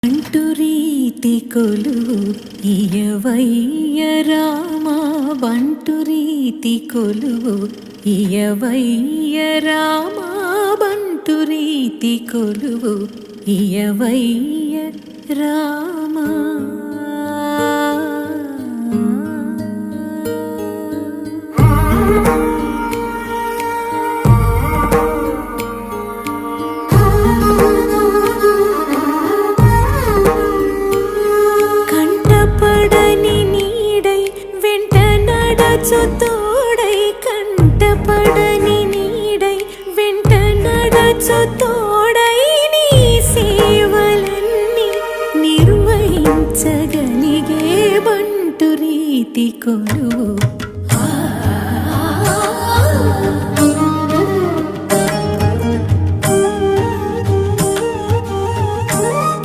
బంటు రీతి కొలువు ఇయవయ్య రామా, బంటు రీతి కొలువు ఇయవయ్య రామా, బంటు రీతి కొలువు ఇయవయ్య రామా. తోడై కంటపడని నీడై వెంట నడచు తోడై నీ సేవలన్నీ నిర్వహించగలిగే బంటు రీతి కొలువు